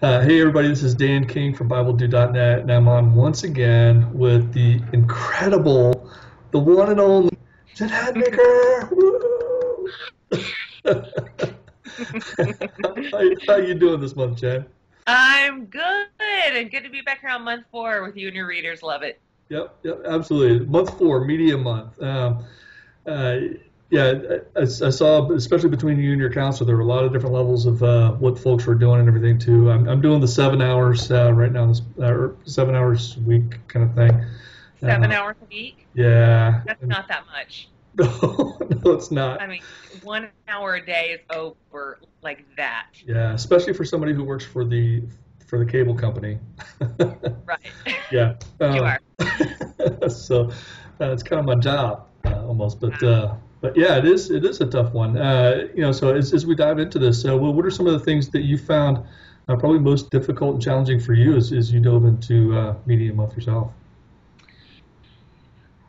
Hey everybody, this is Dan King from BibleDo.net, and I'm on once again with the incredible, the one and only Jen Hatmaker. Woo! how you doing this month, Jen? I'm good and good to be back here on month four with you and your readers. Love it. Yep, absolutely. Month four, media month. Uh, yeah, I saw, especially between you and your counselor, there were a lot of different levels of what folks were doing and everything too. I'm doing the 7 hours right now, or 7 hours a week kind of thing. Seven Uh, hours a week? yeah, That's not that much. no, it's not. I mean, 1 hour a day is over like that. Yeah, especially for somebody who works for the cable company. Right. Yeah. You are. So it's kind of my job almost, Wow. but yeah, it is a tough one. So as we dive into this, what are some of the things that you found probably most difficult and challenging for you as you dove into Media Month yourself?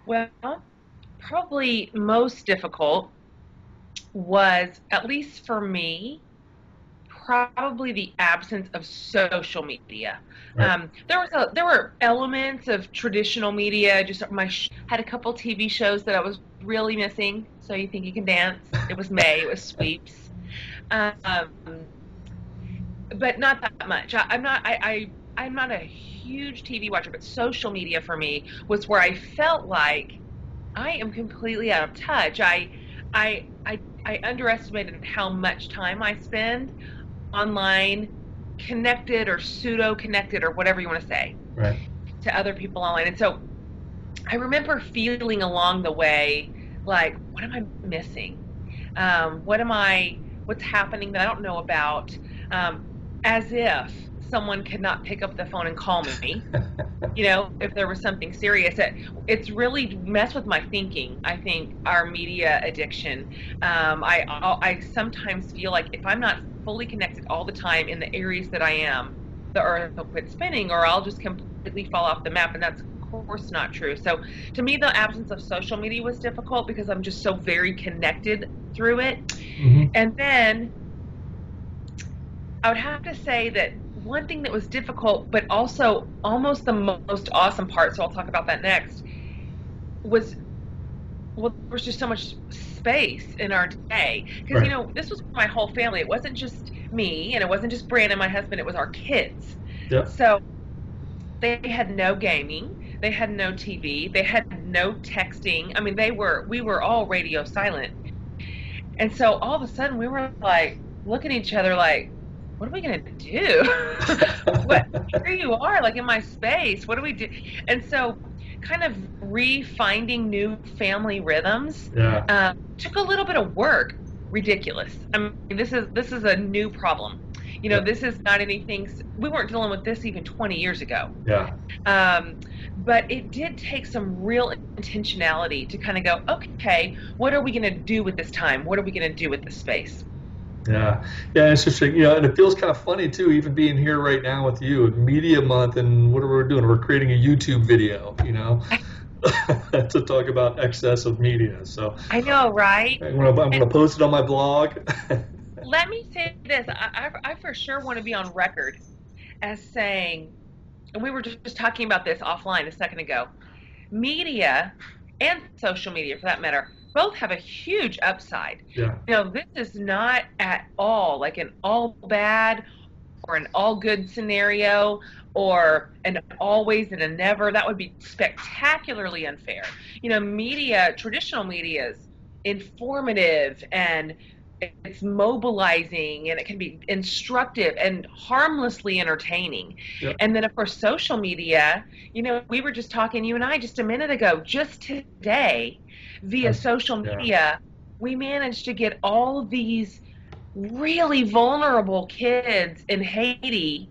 Well, probably most difficult was, at least for me, probably the absence of social media. Right. There were elements of traditional media. Just had a couple TV shows that I was really missing. So You Think You Can Dance. It was May. It was Sweeps. Um, but not that much. I'm not a huge TV watcher, but social media for me was where I felt like I am completely out of touch. I underestimated how much time I spend online, connected or pseudo connected or whatever you want to say, Right. to other people online. And so I remember feeling along the way like, what am I missing? What's happening that I don't know about? Um, as if someone could not pick up the phone and call me, if there was something serious. It's really messed with my thinking. I think our media addiction. I sometimes feel like if I'm not fully connected all the time in the areas that I am, the earth will quit spinning, or I'll just completely fall off the map, and that's of course not true. So to me, the absence of social media was difficult because I'm just so very connected through it. Hmm. And then I would have to say that one thing that was difficult, but also almost the most awesome part, so I'll talk about that next, was, well, there was just so much space in our day. Because, Right. this was my whole family. It wasn't just me, and it wasn't just Brandon, my husband, it was our kids. Yeah. So they had no gaming, they had no TV, they had no texting. I mean, we were all radio silent. And so all of a sudden we were like looking at each other like, what are we gonna do? What Here you are, like in my space. What do we do? And so kind of refinding new family rhythms Yeah. took a little bit of work. Ridiculous. I mean, this is a new problem. Yeah. This is not anything. We weren't dealing with this even 20 years ago. Yeah. Um, but it did take some real intentionality to kind of go, okay, what are we going to do with this time? What are we going to do with this space? Yeah, yeah, it's interesting. And it feels kind of funny too, even being here right now with you at Media Month, and what are we doing? We're creating a YouTube video, to talk about excess of media. So I know, right? I'm And gonna post it on my blog. let me say this, I for sure want to be on record as saying, and we were just talking about this offline a second ago, media and social media for that matter both have a huge upside. Yeah, This is not at all like an all bad or an all good scenario or an always and a never. That would be spectacularly unfair. Traditional media is informative, and it's mobilizing, and it can be instructive and harmlessly entertaining. yeah, And then of course social media, we were just talking, you and I, just a minute ago, just today, via social yeah, media, we managed to get all of these really vulnerable kids in Haiti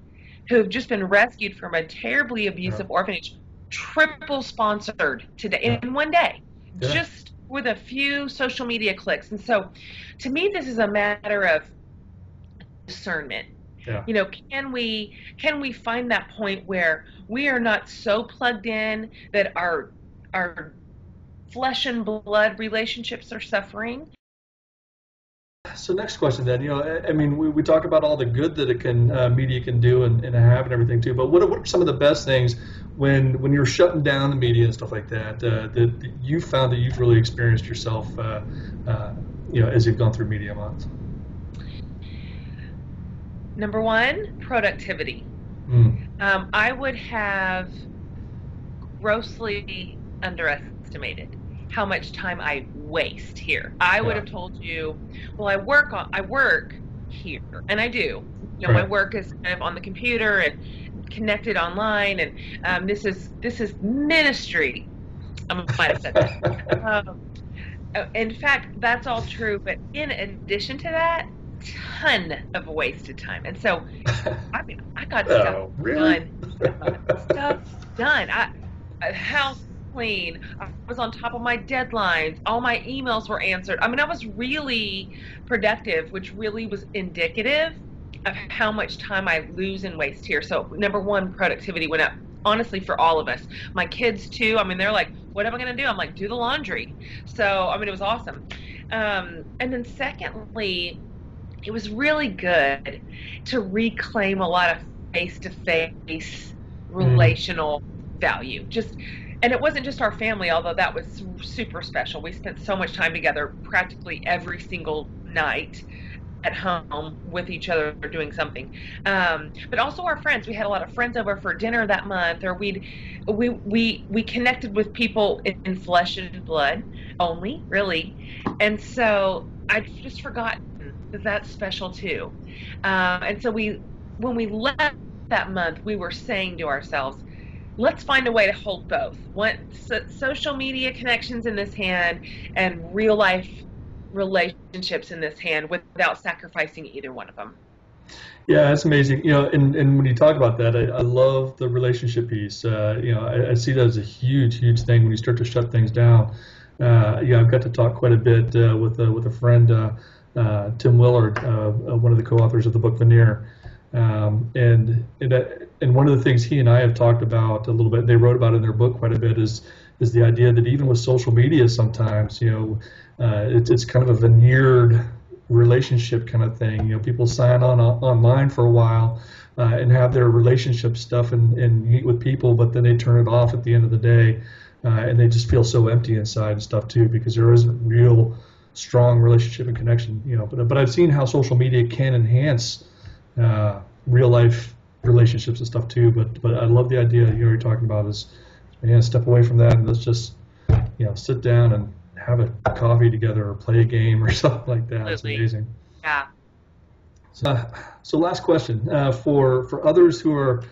who have just been rescued from a terribly yeah, abusive orphanage, triple sponsored today yeah, in one day, yeah, just with a few social media clicks. And so to me, this is a matter of discernment. yeah. Can we find that point where we are not so plugged in that our flesh and blood relationships are suffering? So next question then, I mean, we talk about all the good that it can media can do and have and everything too, but what are some of the best things when you're shutting down the media and stuff like that that you found that you've really experienced yourself, as you've gone through Media Month? Number one, productivity. Mm. I would have grossly underestimated how much time I waste here. I would Yeah. have told you, well, I work here, and I do. My Right. work is kind of on the computer and connected online, and this is ministry. I might have said that. In fact, that's all true. But in addition to that, ton of wasted time. And so, I mean, I got stuff Oh, really? done. Stuff done. House clean. I was on top of my deadlines. All my emails were answered. I mean, I was really productive, which really was indicative of how much time I lose and waste here. So, number one, productivity went up. Honestly, for all of us, my kids too. I mean, they're like, "What am I going to do?" I'm like, "Do the laundry." So, I mean, it was awesome. And then, secondly, it was really good to reclaim a lot of face-to-face Mm. relational value. And it wasn't just our family, although that was super special. We spent so much time together practically every single night at home with each other doing something. But also our friends. We had a lot of friends over for dinner that month, or we connected with people in flesh and blood only, really. And so I'd just forgotten that that's special too. And so when we left that month, we were saying to ourselves, let's find a way to hold both. Social media connections in this hand and real life relationships in this hand without sacrificing either one of them. Yeah, it's amazing. And when you talk about that, I love the relationship piece. I see that as a huge, huge thing when you start to shut things down. I've got to talk quite a bit with a friend, Tim Willard, one of the co-authors of the book Veneer. And one of the things he and I have talked about a little bit, they wrote about it in their book quite a bit, is the idea that even with social media sometimes, it's kind of a veneered relationship kind of thing. People sign on online for a while and have their relationship stuff and meet with people, but then they turn it off at the end of the day, and they just feel so empty inside and stuff too, because there isn't real strong relationship and connection. But I've seen how social media can enhance real life relationships and stuff too. But I love the idea you're talking about is, man, step away from that and let's just sit down and have a coffee together or play a game or something like that. It's Absolutely. amazing. Yeah. So last question for others who are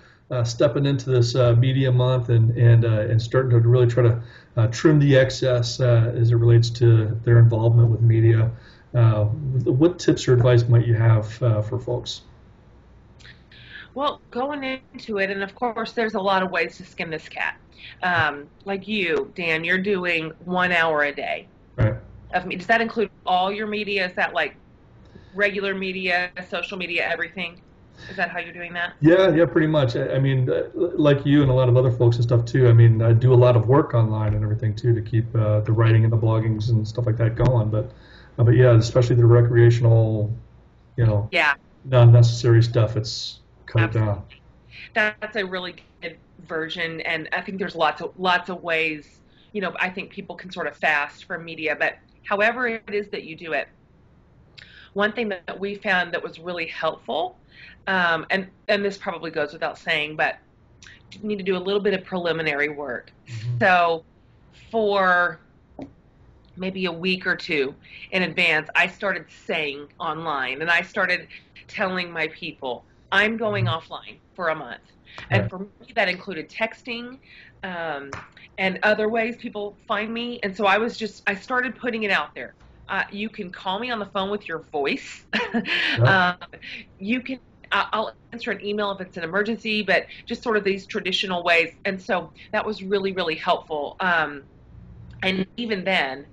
stepping into this media month and starting to really try to trim the excess as it relates to their involvement with media. What tips or advice might you have for folks? Well, going into it, and of course, there's a lot of ways to skin this cat. Like you, Dan, you're doing 1 hour a day Right. of me. Does that include all your media? Is that like regular media, social media, everything? Is that how you're doing that? Yeah, pretty much. I mean, like you and a lot of other folks and stuff too. I mean, I do a lot of work online and everything too to keep the writing and the bloggings and stuff like that going. But yeah, especially the recreational, you know, Yeah, non-necessary stuff. It's cut it down. absolutely. That's a really good version, and I think there's lots of ways. I think people can sort of fast from media, but however it is that you do it, one thing that we found that was really helpful, and this probably goes without saying, but you need to do a little bit of preliminary work. Hmm. So for maybe a week or two in advance, I started saying online, and I started telling my people, I'm going Hmm. offline for a month. And Right. for me, that included texting, um, and other ways people find me. And so I started putting it out there. You can call me on the phone with your voice. Yep. um, you can, I'll answer an email if it's an emergency, but just sort of these traditional ways. And so that was really, really helpful. And even then,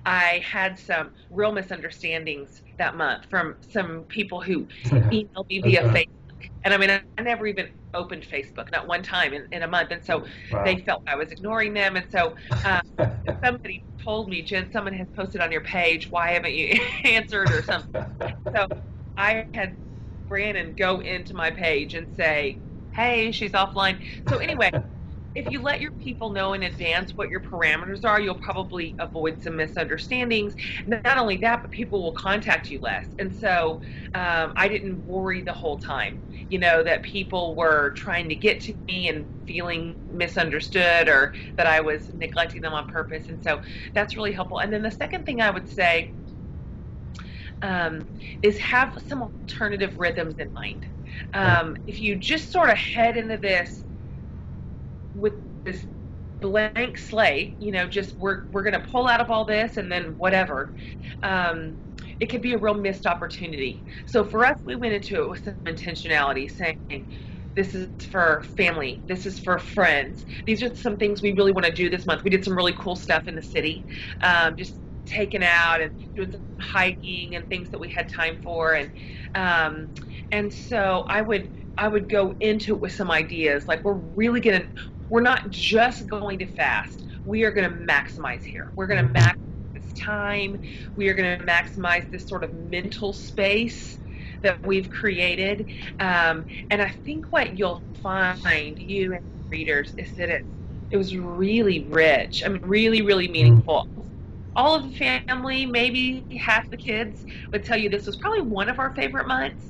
I had some real misunderstandings that month from some people who emailed me That's via right. Facebook. And I mean, I never even opened Facebook, not one time in a month. And so they Wow. felt I was ignoring them. And so somebody told me, Jen, someone has posted on your page. Why haven't you answered or something? So I had Brandon go into my page and say, hey, she's offline. So anyway, if you let your people know in advance what your parameters are, you'll probably avoid some misunderstandings. Not only that, but people will contact you less. And so I didn't worry the whole time, that people were trying to get to me and feeling misunderstood or that I was neglecting them on purpose. And so that's really helpful. And then the second thing I would say is have some alternative rhythms in mind. If you just sort of head into this with this blank slate, just we're going to pull out of all this and then whatever, it could be a real missed opportunity. So for us, we went into it with some intentionality, saying, this is for family, this is for friends. These are some things we really want to do this month. We did some really cool stuff in the city, just taking out and doing some hiking and things that we had time for. And so I would go into it with some ideas, like we're not just going to fast. We are going to maximize here. We're going to maximize this time. We are going to maximize this sort of mental space that we've created. And I think what you'll find, you and readers, is that it was really rich. I mean, really, really meaningful. All of the family, maybe half the kids, would tell you this was probably one of our favorite months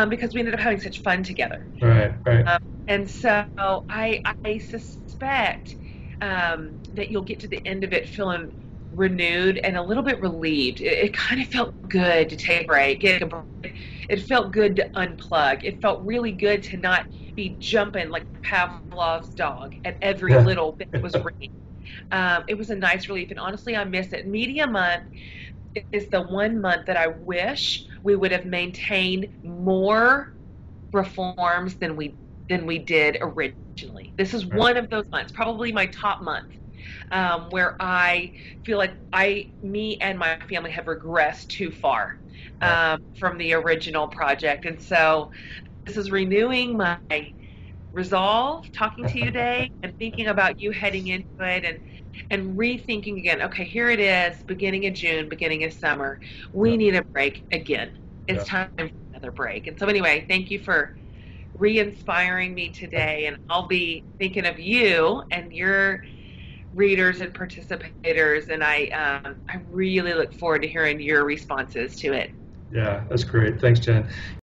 because we ended up having such fun together. Right, right. And so I suspect that you'll get to the end of it feeling renewed and a little bit relieved. It kind of felt good to take a break. It felt good to unplug. It felt really good to not be jumping like Pavlov's dog at every little bit that was ringing. It was a nice relief, and honestly, I miss it. Media Month is the one month that I wish we would have maintained more reforms than we did originally. This is one of those months, probably my top month, where I feel like me and my family have regressed too far from the original project, and so this is renewing my resolve talking to you today and thinking about you heading into it and rethinking again. Okay, here it is, beginning of June, beginning of summer. We need a break again. It's time for another break. And so anyway, thank you for re-inspiring me today, and I'll be thinking of you and your readers and participators, and I really look forward to hearing your responses to it. Yeah, that's great. Thanks, Jen.